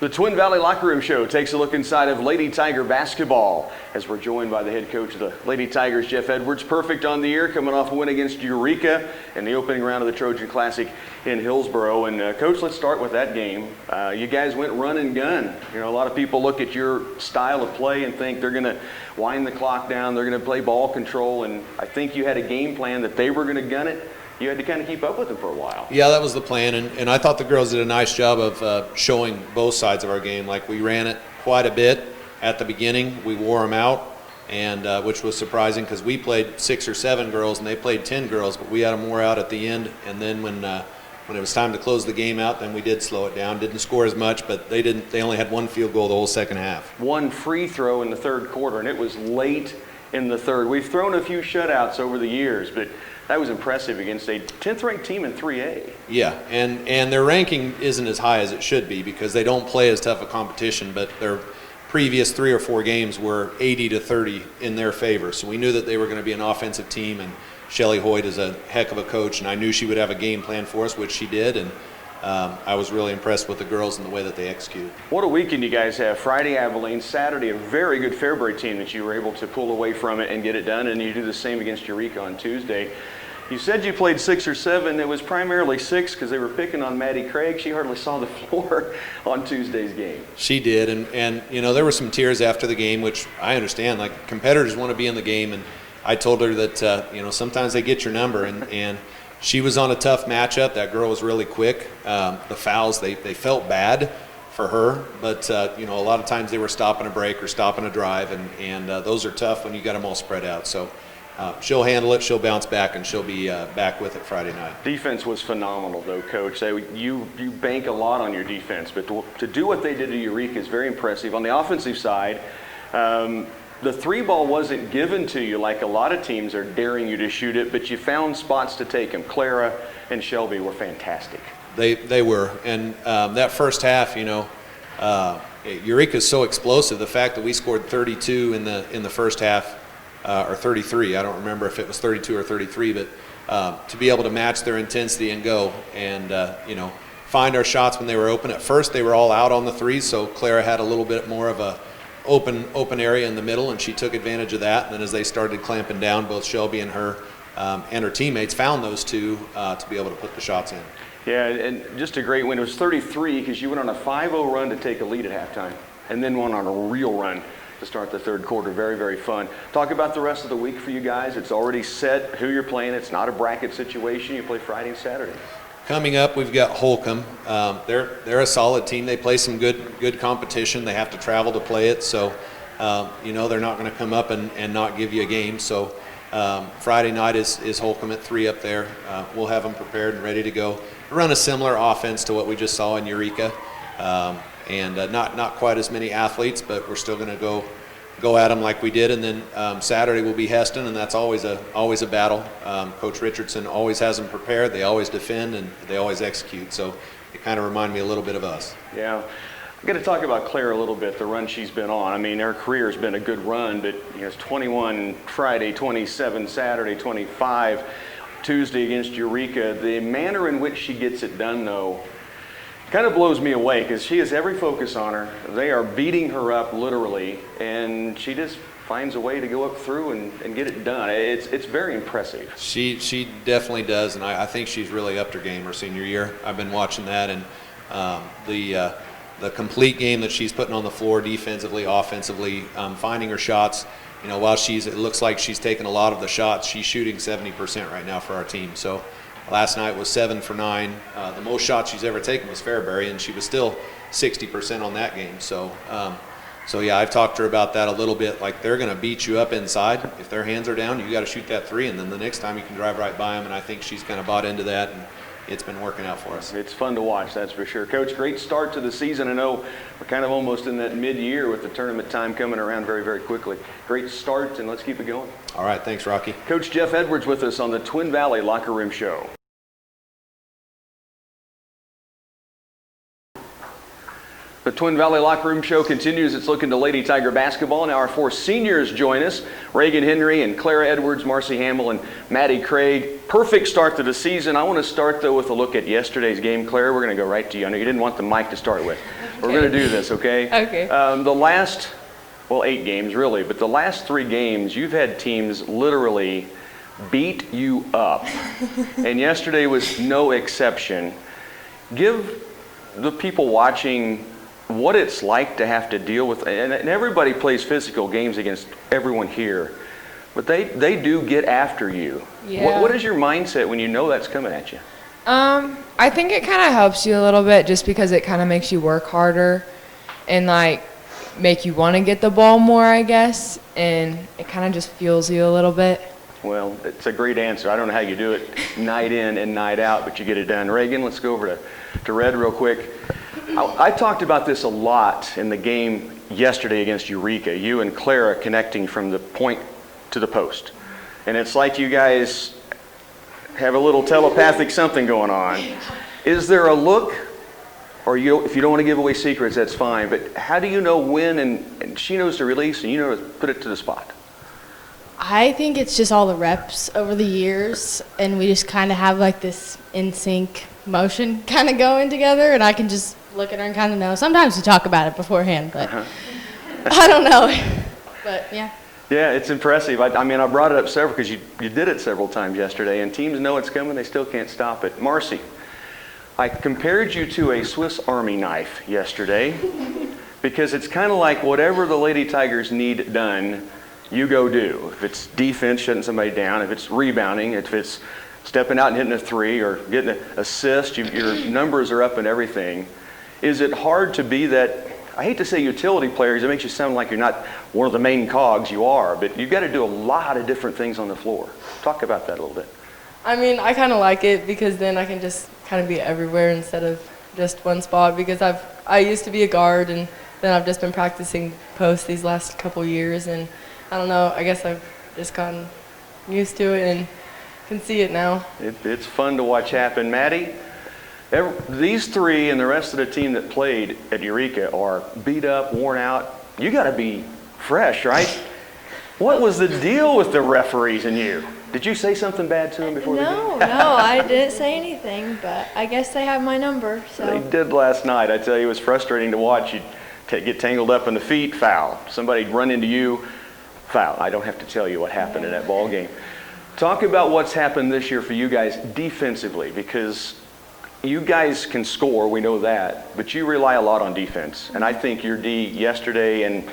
The Twin Valley Locker Room Show takes a look inside of Lady Tiger basketball as we're joined by the head coach of the Lady Tigers, Jeff Edwards. Perfect on the year, coming off a win against Eureka in the opening round of the Trojan Classic in Hillsboro. And Coach, let's start with that game. You guys went run and gun. You know, a lot of people look at your style of play and think they're going to wind the clock down, they're going to play ball control, and I think you had a game plan that they were going to gun it. You had to kind of keep up with them for a while. Yeah, that was the plan, and I thought the girls did a nice job of showing both sides of our game. Like, we ran it quite a bit at the beginning. We wore them out, and which was surprising because we played 6 or 7 girls and they played 10 girls, but we had them wore out at the end. And then when it was time to close the game out, then we did slow it down. Didn't score as much, but they didn't. They only had 1 field goal the whole second half. 1 free throw in the third quarter, and it was late in the third. We've thrown a few shutouts over the years, but that was impressive against a 10th-ranked team in 3A. Yeah, and their ranking isn't as high as it should be because they don't play as tough a competition, but their previous 3 or 4 games were 80-30 in their favor. So we knew that they were going to be an offensive team, and Shelly Hoyt is a heck of a coach, and I knew she would have a game plan for us, which she did, and I was really impressed with the girls and the way that they executed. What a weekend you guys have. Friday, Abilene. Saturday, a very good Fairbury team that you were able to pull away from it and get it done, and you do the same against Eureka on Tuesday. You said you played 6 or 7. It was primarily 6 because they were picking on Maddie Craig. She hardly saw the floor on Tuesday's game. She did, and you know, there were some tears after the game, which I understand. Like, competitors want to be in the game, and I told her that you know, sometimes they get your number, and she was on a tough matchup. That girl was really quick. The fouls, they felt bad for her, but you know, a lot of times they were stopping a break or stopping a drive, and those are tough when you got them all spread out. So she'll handle it, she'll bounce back, and she'll be back with it Friday night. Defense was phenomenal, though, Coach. You bank a lot on your defense, but to do what they did to Eureka is very impressive. On the offensive side, the 3-ball wasn't given to you like a lot of teams are daring you to shoot it, but you found spots to take them. Clara and Shelby were fantastic. They were, and that first half, you know, Eureka's so explosive. The fact that we scored 32 in the first half, or 33, I don't remember if it was 32 or 33, but to be able to match their intensity and go and you know, find our shots when they were open. At first, they were all out on the threes, so Clara had a little bit more of a open area in the middle, and she took advantage of that. And then as they started clamping down, both Shelby and her teammates found those two to be able to put the shots in. Yeah, and just a great win. It was 33 because you went on a 5-0 run to take a lead at halftime, and then went on a real run to start the third quarter. Very, very fun. Talk about the rest of the week for you guys. It's already set who you're playing. It's not a bracket situation. You play Friday and Saturday. Coming up, we've got Holcomb. They're a solid team. They play some good competition. They have to travel to play it, so you know, they're not going to come up and not give you a game. So Friday night is Holcomb at 3 up there. We'll have them prepared and ready to go. Run a similar offense to what we just saw in Eureka, and not quite as many athletes, but we're still going to go at them like we did. And then Saturday will be Heston, and that's always a battle. Coach Richardson always has them prepared. They always defend, and they always execute. So it kind of remind me a little bit of us. Yeah. I'm going to talk about Claire a little bit, the run she's been on. I mean, her career has been a good run, but you know, it's 21 Friday, 27 Saturday, 25 Tuesday against Eureka. The manner in which she gets it done, though, kind of blows me away because she has every focus on her. They are beating her up literally, and she just finds a way to go up through and get it done. It's very impressive. She definitely does, and I think she's really upped her game her senior year. I've been watching that, and the complete game that she's putting on the floor defensively, offensively, finding her shots. You know, while it looks like she's taken a lot of the shots, she's shooting 70% right now for our team. So last night was 7 for 9. The most shots she's ever taken was Fairbury, and she was still 60% on that game. So yeah, I've talked to her about that a little bit. Like, they're going to beat you up inside. If their hands are down, you got to shoot that 3, and then the next time you can drive right by them. And I think she's kind of bought into that, and it's been working out for us. It's fun to watch, that's for sure. Coach, great start to the season. I know we're kind of almost in that mid-year with the tournament time coming around very, very quickly. Great start, and let's keep it going. All right, thanks, Rocky. Coach Jeff Edwards with us on the Twin Valley Locker Room Show. The Twin Valley Locker Room Show continues. It's looking to Lady Tiger basketball. Now our 4 seniors join us. Reagan Henry and Clara Edwards, Marcy Hamill and Maddie Craig. Perfect start to the season. I want to start, though, with a look at yesterday's game. Clara, we're going to go right to you. I know you didn't want the mic to start with. Okay. We're going to do this, okay? Okay. The last, 8 games, really, but the last 3 games, you've had teams literally beat you up. And yesterday was no exception. Give the people watching what it's like to have to deal with, and everybody plays physical games against everyone here, but they do get after you. Yeah. What is your mindset when you know that's coming at you? I think it kind of helps you a little bit just because it kind of makes you work harder and like make you want to get the ball more, I guess, and it kind of just fuels you a little bit. Well, it's a great answer. I don't know how you do it night in and night out, but you get it done. Reagan, let's go over to Red real quick. I talked about this a lot in the game yesterday against Eureka, you and Clara connecting from the point to the post. And it's like you guys have a little telepathic something going on. Is there a look, or if you don't want to give away secrets, that's fine, but how do you know when, and she knows to release and you know to put it to the spot? I think it's just all the reps over the years, and we just kind of have like this in sync motion kind of going together, and I can just look at her and kind of know. Sometimes we talk about it beforehand, but I don't know. But yeah. Yeah, it's impressive. I mean, I brought it up several because you did it several times yesterday, and teams know it's coming. They still can't stop it. Marcy, I compared you to a Swiss Army knife yesterday because it's kind of like whatever the Lady Tigers need done, you go do. If it's defense, shutting somebody down, if it's rebounding, if it's stepping out and hitting a 3 or getting an assist, your numbers are up and everything. Is it hard to be that, I hate to say utility players, it makes you sound like you're not one of the main cogs, you are, but you've got to do a lot of different things on the floor. Talk about that a little bit. I mean, I kind of like it because then I can just kind of be everywhere instead of just one spot because I used to be a guard and then I've just been practicing post these last couple years and I don't know, I guess I've just gotten used to it and can see it now. It's fun to watch happen. Maddie? These 3 and the rest of the team that played at Eureka are beat up, worn out. You got to be fresh, right? What was the deal with the referees and you? Did you say something bad to them before the game? No, I didn't say anything, but I guess they have my number. So They did last night. I tell you, it was frustrating to watch. You'd get tangled up in the feet, foul. Somebody'd run into you, foul. I don't have to tell you what happened in that ball game. Talk about what's happened this year for you guys defensively, because you guys can score, we know that, but you rely a lot on defense. And I think your D yesterday and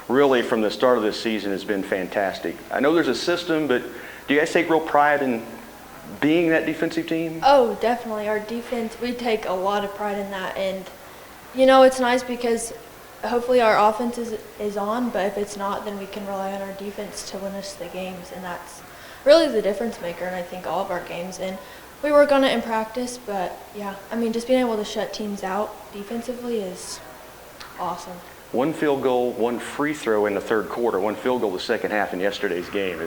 really from the start of this season has been fantastic. I know there's a system, but do you guys take real pride in being that defensive team? Oh, definitely. Our defense, we take a lot of pride in that. And, you know, it's nice because hopefully our offense is on, but if it's not, then we can rely on our defense to win us the games. And that's really the difference maker in, I think, all of our games. And we work on it in practice, but, yeah, I mean, just being able to shut teams out defensively is awesome. 1 field goal, 1 free throw in the third quarter, 1 field goal the second half in yesterday's game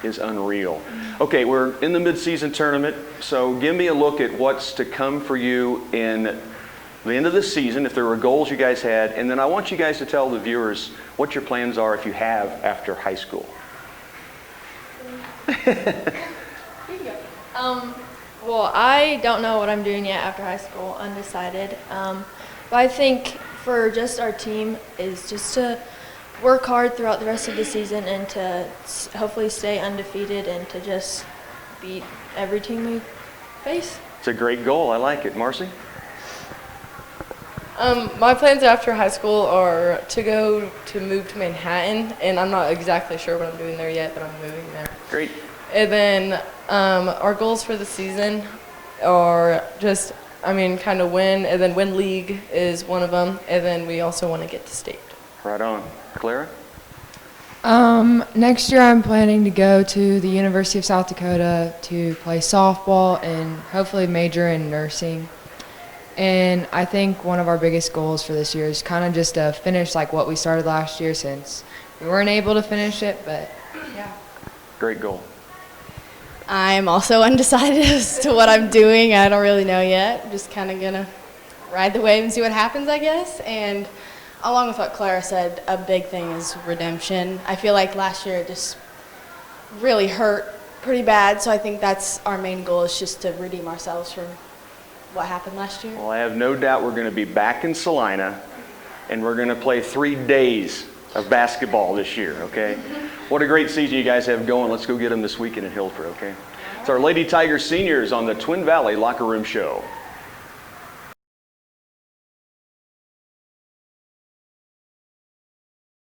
is unreal. Okay, we're in the midseason tournament, so give me a look at what's to come for you in the end of the season, if there were goals you guys had, and then I want you guys to tell the viewers what your plans are if you have after high school. Well, I don't know what I'm doing yet after high school, undecided. But I think for just our team is just to work hard throughout the rest of the season and to hopefully stay undefeated and to just beat every team we face. It's a great goal. I like it. Marcy? My plans after high school are to move to Manhattan, and I'm not exactly sure what I'm doing there yet, but I'm moving there. Great. And then our goals for the season are just, kind of win, and then win league is one of them, and then we also want to get to state. Right on. Clara? Next year I'm planning to go to the University of South Dakota to play softball and hopefully major in nursing. And I think one of our biggest goals for this year is kind of just to finish like what we started last year since we weren't able to finish it, but yeah. Great goal. I'm also undecided as to what I'm doing. I don't really know yet. I'm just kind of going to ride the wave and see what happens, I guess. And along with what Clara said, a big thing is redemption. I feel like last year it just really hurt pretty bad, so I think that's our main goal, is just to redeem ourselves from what happened last year. Well, I have no doubt we're going to be back in Salina, and we're going to play 3 days of basketball this year, okay? What a great season you guys have going. Let's go get them this weekend in Hillsborough, okay? It's our Lady Tigers seniors on the Twin Valley Locker Room Show.